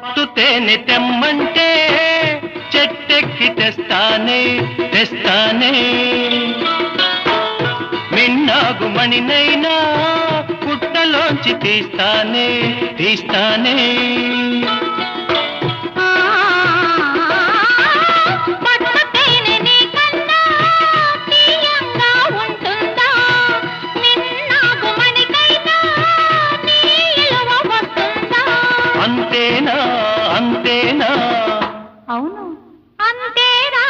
పట్టు తేనె తెమ్మంటే చెట్టెక్కి తెస్తానే తెస్తానే మిన్నాగు మణినైనా పుట్టలోంచి తీస్తానే తీస్తానే అంతేనా అంతేనా అవును అంతేనా